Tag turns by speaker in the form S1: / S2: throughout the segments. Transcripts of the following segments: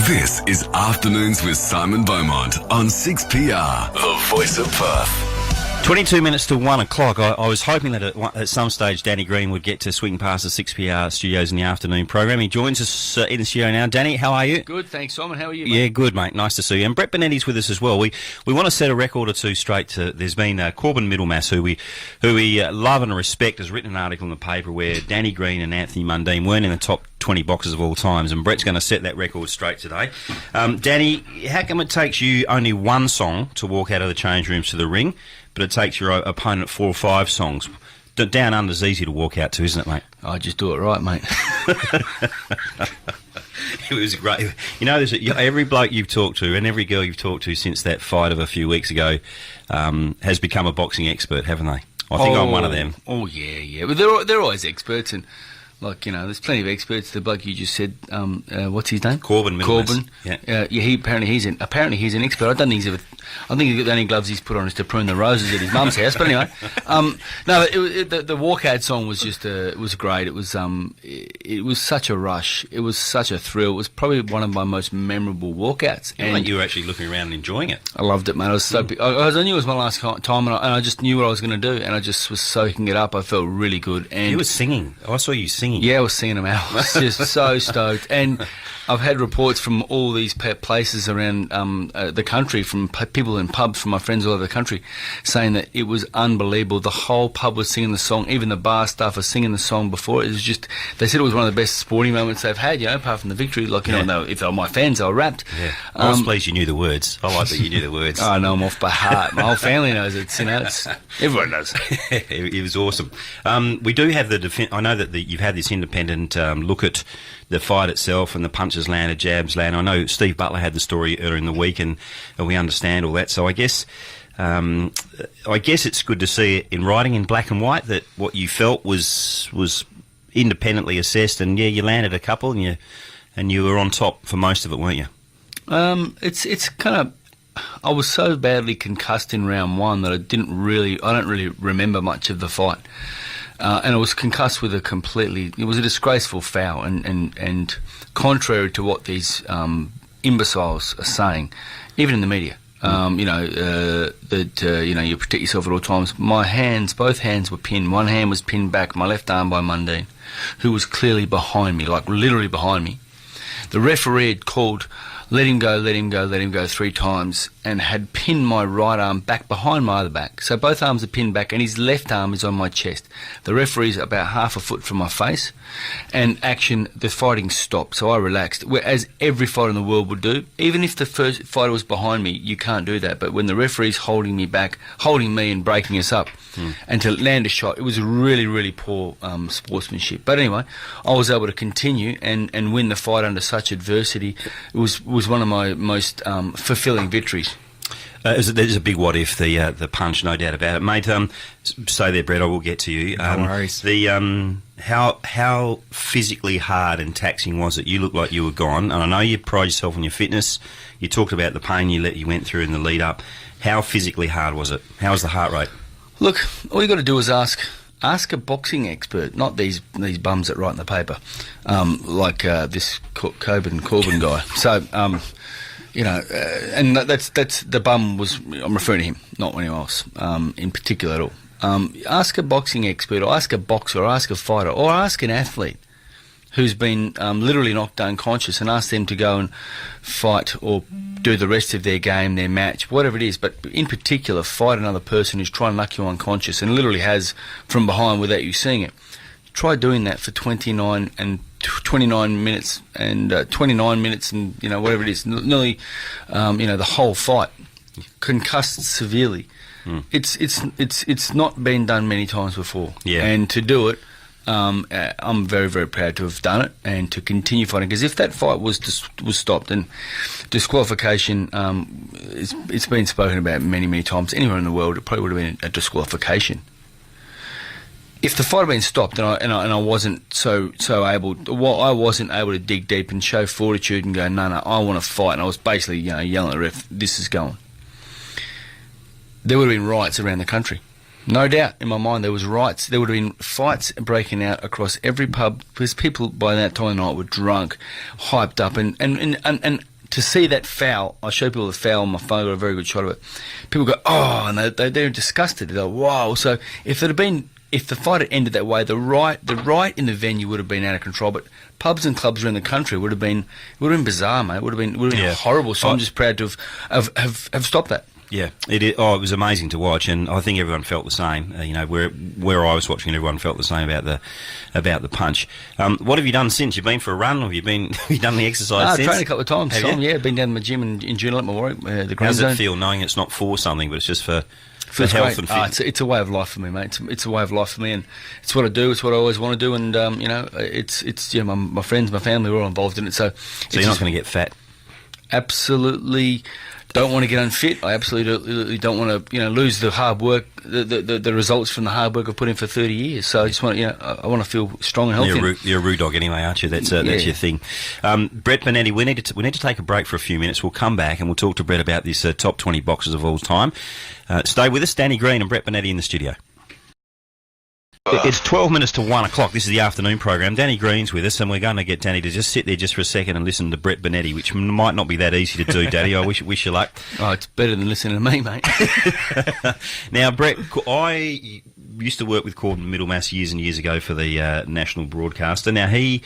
S1: This is Afternoons with Simon Beaumont on 6PR, the voice of Perth.
S2: 22 minutes to 1 o'clock. I was hoping that at some stage Danny Green would get to swing past the 6PR studios in the afternoon program. He joins us in the studio now. Danny, how are you?
S3: Good, thanks, Simon. How are you, mate?
S2: Yeah, good, mate. Nice to see you. And Brett Bonetti's with us as well. We want to set a record or two straight. There's been Corbin Middlemass, who we love and respect, has written an article in the paper where Danny Green and Anthony Mundine weren't in the top 20 boxes of all times, and Brett's going to set that record straight today. Danny, how come it takes you only one song to walk out of the change rooms to the ring, but it takes your opponent 4 or 5 songs? Down under's easy to walk out to, isn't it, mate?
S3: I just do it right, mate.
S2: It was great. You know, every bloke you've talked to and every girl you've talked to since that fight of a few weeks ago has become a boxing expert, haven't they? I think I'm one of them.
S3: Oh, yeah. But they're always experts, and there's plenty of experts. The bloke you just said, what's his name?
S2: Corbin.
S3: Yeah. Apparently he's an expert. I don't think the only gloves he's put on is to prune the roses at his mum's house. But anyway, the walkout song was it was great. It was such a rush. It was such a thrill. It was probably one of my most memorable walkouts.
S2: And you were actually looking around and enjoying it.
S3: I loved it, mate. I was so I knew it was my last time, and I just knew what I was going to do, and I just was soaking it up. I felt really good. And
S2: you were singing. I saw you singing.
S3: Yeah, I was singing them out. I was just so stoked. And I've had reports from all these places around the country, from people in pubs, from my friends all over the country, saying that it was unbelievable. The whole pub was singing the song. Even the bar staff were singing the song before. It was just, they said it was one of the best sporting moments they've had, apart from the victory. If they were my fans, they were rapt.
S2: Yeah. I was pleased you knew the words. I like that you knew the words.
S3: I know them off by heart. My whole family knows it. Everyone knows.
S2: It was awesome. We do have I know that you've had this independent look at the fight itself and the punches landed, jabs landed. I know Steve Butler had the story earlier in the week, and we understand all that. So I guess it's good to see it in writing in black and white that what you felt was independently assessed, and you landed a couple, and you were on top for most of it, weren't you?
S3: It's kind of. I was so badly concussed in round 1 that I don't really remember much of the fight. And I was concussed with it was a disgraceful foul, and contrary to what these imbeciles are saying, even in the media, you protect yourself at all times. Both hands were pinned. One hand was pinned back, my left arm by Mundine, who was clearly behind me, like literally behind me. The referee had called, let him go 3 times, and had pinned my right arm back behind my other back. So both arms are pinned back, and his left arm is on my chest. The referee's about half a foot from my face, and the fighting stopped. So I relaxed, as every fighter in the world would do. Even if the first fighter was behind me, you can't do that. But when the referee's holding me back, holding me and breaking us up, and to land a shot, it was really, really poor sportsmanship. But anyway, I was able to continue and win the fight under such adversity. It was one of my most fulfilling victories.
S2: There's a big what if, the punch, no doubt about it, mate. Stay there, Brett. I will get to you.
S3: No worries.
S2: How physically hard and taxing was it? You looked like you were gone, and I know you pride yourself on your fitness. You talked about the pain you went through in the lead up. How physically hard was it? How was the heart rate?
S3: Look, all you got to do is ask a boxing expert, not these bums that write in the paper, like this Corbin guy. So, and that's the bum I'm referring to him, not anyone else in particular at all. Ask a boxing expert, or ask a boxer, or ask a fighter, or ask an athlete who's been literally knocked unconscious, and ask them to go and fight or do the rest of their game, their match, whatever it is, but in particular fight another person who's trying to knock you unconscious and literally has from behind without you seeing it. Try doing that for 29 minutes and whatever it is, nearly the whole fight, concussed severely. It's not been done many times before.
S2: Yeah.
S3: And to do it, I'm very, very proud to have done it and to continue fighting. Because if that fight was stopped, and disqualification, it's been spoken about many, many times. Anywhere in the world, it probably would have been a disqualification. If the fight had been stopped and I wasn't I wasn't able to dig deep and show fortitude and go, no, I want to fight, and I was basically yelling at the ref, this is going. There would have been riots around the country. No doubt in my mind there was riots. There would have been fights breaking out across every pub because people by that time of night were drunk, hyped up, and to see that foul, I showed people the foul on my phone. I got a very good shot of it. People go, oh, and they're disgusted. They're like, wow. So if the fight had ended that way, the riot in the venue would have been out of control. But pubs and clubs around the country would have been bizarre, mate. It would have been horrible. So I'm just proud to have stopped that.
S2: Yeah, it was amazing to watch, and I think everyone felt the same. Where I was watching, everyone felt the same about the punch. What have you done since? You've been for a run, or have you done the exercise since?
S3: I've trained a couple of times.
S2: Have you?
S3: Yeah, been down to the gym in Joondalup, Warwick, the Green
S2: How does
S3: Zone.
S2: it feel knowing it's not for something, but it's just for
S3: Feels
S2: health
S3: great.
S2: and fitness?
S3: It's a way of life for me, mate. It's a way of life for me, and it's what I do. It's what I always want to do, and it's my friends, my family, we're all involved in it. So
S2: you're not going to get fat?
S3: Absolutely. Don't want to get unfit. I absolutely don't want to, lose the hard work, the results from the hard work I've put in for 30 years. So I just want, I want to feel strong and healthy.
S2: You're a rude dog anyway, aren't you? That's your thing. Brett Bonetti, we need to take a break for a few minutes. We'll come back and we'll talk to Brett about this top 20 boxers of all time. Stay with us, Danny Green and Brett Bonetti in the studio. It's 12 minutes to 1 o'clock. This is the afternoon program. Danny Green's with us, and we're going to get Danny to just sit there just for a second and listen to Brett Bonetti, which might not be that easy to do, Daddy. I wish you luck.
S3: Oh, it's better than listening to me, mate.
S2: Now, Brett, I used to work with Corbin Middlemass years and years ago for the national broadcaster. Now, he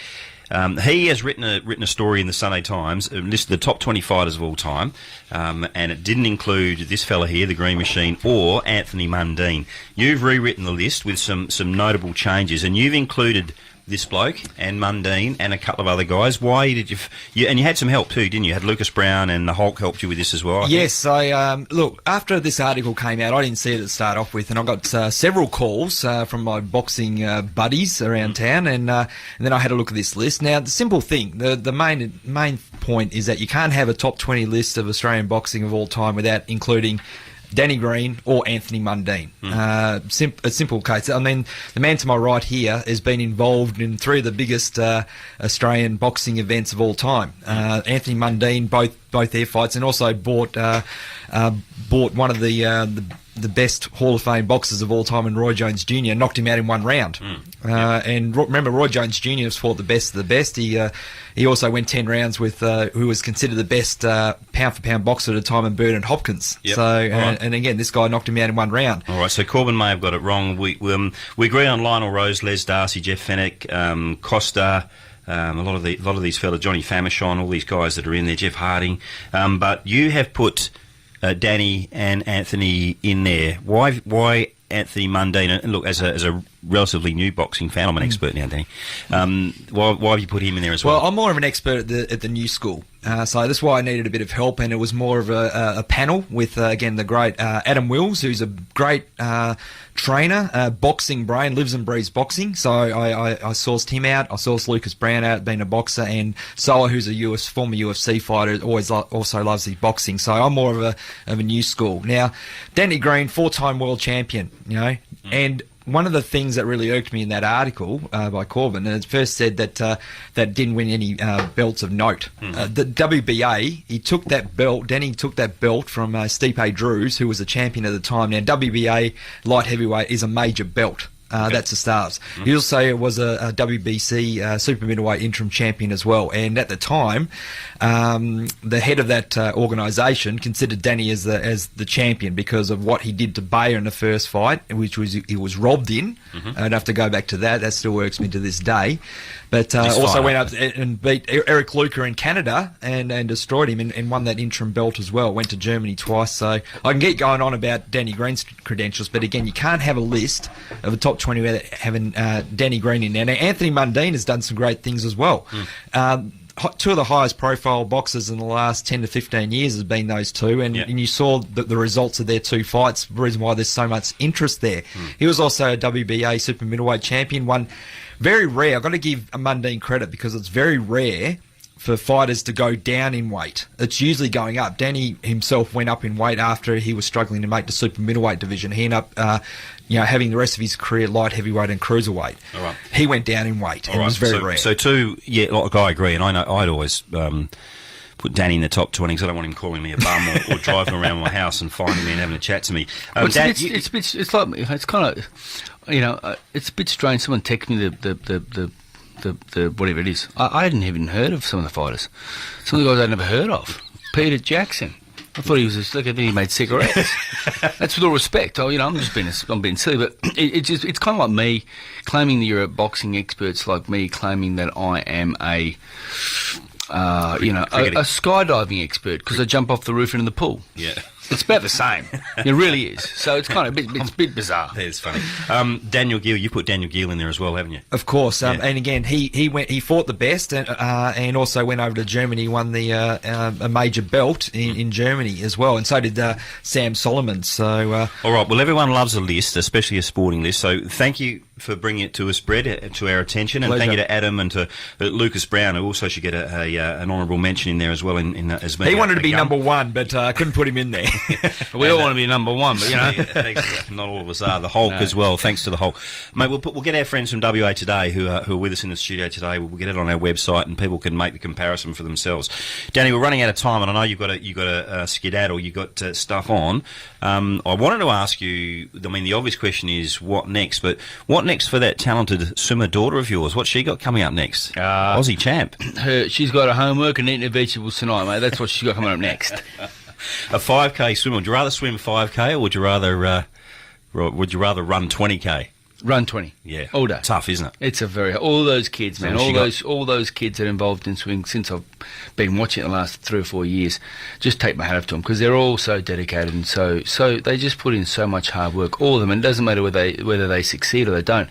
S2: has written a story in the Sunday Times, listed the top 20 fighters of all time, and it didn't include this fella here, the Green Machine, or Anthony Mundine. You've rewritten the list with some notable changes, and you've included this bloke and Mundine and a couple of other guys. Why did you? And you had some help too, didn't you? You had Lucas Brown and the Hulk helped you with this as well.
S4: Yes, look, after this article came out, I didn't see it to start off with, and I got several calls from my boxing buddies around town, and then I had a look at this list. Now, the simple thing, the main point is that you can't have a top 20 list of Australian boxing of all time without including Danny Green or Anthony Mundine. A simple case. I mean, the man to my right here has been involved in 3 of the biggest Australian boxing events of all time. Anthony Mundine, both their fights, and also bought one of the best Hall of Fame boxers of all time, and Roy Jones Jr. knocked him out in 1 round. And remember, Roy Jones Jr. has fought the best of the best. He also went 10 rounds with who was considered the best pound-for-pound boxer at the time, in Bernard Hopkins.
S2: Yep.
S4: So, and again, this guy knocked him out in 1 round.
S2: All right, so Corbin may have got it wrong. We agree on Lionel Rose, Les Darcy, Jeff Fenech, Costa, a lot of these fellas, Johnny Famishon, all these guys that are in there, Jeff Harding. But you have put Danny and Anthony in there. Why Anthony Mundine? And look, as a relatively new boxing fan, I'm an expert now, Danny. Why have you put him in there as well?
S4: Well, I'm more of an expert at the new school. So that's why I needed a bit of help, and it was more of a panel with, again, the great Adam Wills, who's a great trainer, boxing brain, lives and breathes boxing. So I sourced him out. I sourced Lucas Brown out, being a boxer, and Soa, who's a former UFC fighter, also loves his boxing. So I'm more of a new school. Now, Danny Green, 4-time world champion, and one of the things that really irked me in that article by Corbin, and it first said that didn't win any belts of note. The WBA, Danny took that belt from Stipe Drews, who was a champion at the time. Now, WBA light heavyweight is a major belt. That's the stars. He also was a WBC super middleweight interim champion as well. And at the time, the head of that organisation considered Danny as the champion because of what he did to Bayer in the first fight, which was he was robbed in. I'd have to go back to that. That still works me to this day. But also went up and beat Eric Luca in Canada and destroyed him and won that interim belt as well. Went to Germany twice. So I can get going on about Danny Green's credentials, but again, you can't have a list of a top 20 without having Danny Green in there. Now, Anthony Mundine has done some great things as well. 2 of the highest profile boxers in the last 10 to 15 years has been those 2, and you saw the results of their 2 fights, the reason why there's so much interest there. He was also a WBA super middleweight champion, one very rare. I've got to give Mundine credit because it's very rare for fighters to go down in weight. It's usually going up. Danny himself went up in weight after he was struggling to make the super middleweight division. He ended up having the rest of his career light heavyweight and cruiserweight. All right. He went down in weight, and it was very rare.
S2: So like I agree, and I know I'd always put Danny in the top 20 because I don't want him calling me a bum or driving around my house and finding me and having a chat to me.
S3: Well,
S2: Dan,
S3: it's like it's kind of, it's a bit strange. Someone texted me the whatever it is. I hadn't even heard of some of the fighters. Some of the guys I'd never heard of. Peter Jackson. I thought he was just look. I think he made cigarettes. That's with all respect. I'm being silly, but it's kind of like me claiming that you're a boxing expert. It's like me claiming that I am a skydiving expert because I jump off the roof into the pool.
S2: Yeah.
S3: It's about the same. It really is. So it's kind of it's a bit bizarre.
S2: That's funny. Daniel Gill, you put Daniel Gill in there as well, haven't you?
S4: Of course.
S2: Yeah.
S4: And again, he fought the best and also went over to Germany, won the a major belt in Germany as well. And so did Sam Solomon. So
S2: all right. Well, everyone loves a list, especially a sporting list. So thank you for bringing it to us, Brett, to our attention, and
S4: Pleasure.
S2: thank you to Adam and to Lucas Brown, who also should get an honourable mention in there as well. As being
S4: he wanted to be
S2: young.
S4: number one, but I couldn't put him in there.
S3: We all want to be number one, but
S2: not all of us are. The Hulk as well. Thanks to the Hulk, mate. We'll get our friends from WA Today who are with us in the studio today. We'll get it on our website, and people can make the comparison for themselves. Danny, we're running out of time, and I know you've got a skedaddle. You've got stuff on. I wanted to ask you. I mean, the obvious question is what next? But what next for that talented swimmer daughter of yours? What's she got coming up next? Aussie champ.
S3: She's got her homework and eating her vegetables tonight, mate. That's what she's got coming up next.
S2: A 5K swimmer. Would you rather swim 5K or would you rather run 20K?
S3: Run 20.
S2: Yeah.
S3: All day.
S2: Tough, isn't it?
S3: It's all those kids, man. All those kids that are involved in swimming since I've been watching it the last 3 or 4 years. Just take my hat off to them because they're all so dedicated and so they just put in so much hard work. All of them, and it doesn't matter whether they succeed or they don't.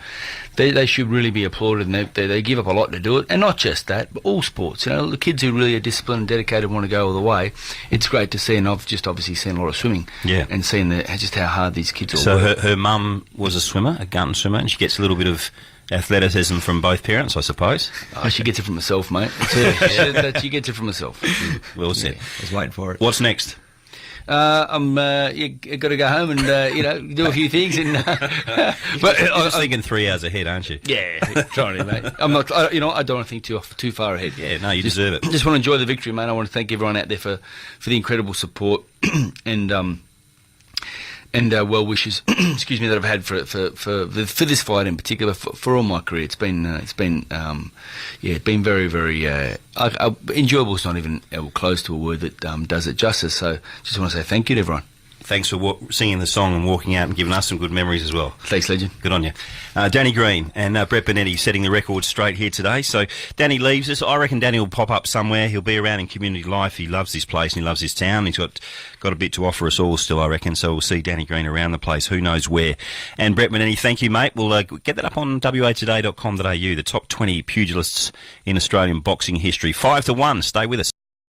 S3: They should really be applauded, and they give up a lot to do it. And not just that, but all sports. The kids who really are disciplined and dedicated want to go all the way. It's great to see, and I've just obviously seen a lot of swimming.
S2: Yeah.
S3: And seen just how hard these kids all
S2: So
S3: work.
S2: her mum was a swimmer, a gun swimmer, and she gets a little bit of athleticism from both parents, I suppose.
S3: Oh, she gets it from herself, mate. She gets it from herself.
S2: Well said.
S4: I was waiting for it.
S2: What's next?
S3: I'm you got to go home and do a few things and
S2: But you're just thinking 3 hours ahead, aren't you?
S3: yeah, trying to, mate. I'm not. I don't want to think too far ahead.
S2: Yeah, no, you deserve it.
S3: Just want to enjoy the victory, mate. I want to thank everyone out there for the incredible support and well wishes. Excuse me, that I've had for this fight in particular, for all my career. It's been very, very enjoyable. Is not even close to a word that does it justice. So just want to say thank you to everyone.
S2: Thanks for singing the song and walking out and giving us some good memories as well.
S3: Thanks, legend.
S2: Good on you. Danny Green and Brett Bonetti setting the record straight here today. So Danny leaves us. I reckon Danny will pop up somewhere. He'll be around in community life. He loves this place and he loves his town. He's got a bit to offer us all still, I reckon. So we'll see Danny Green around the place. Who knows where. And Brett Bonetti, thank you, mate. We'll get that up on watoday.com.au, the top 20 pugilists in Australian boxing history. 5-1. Stay with us.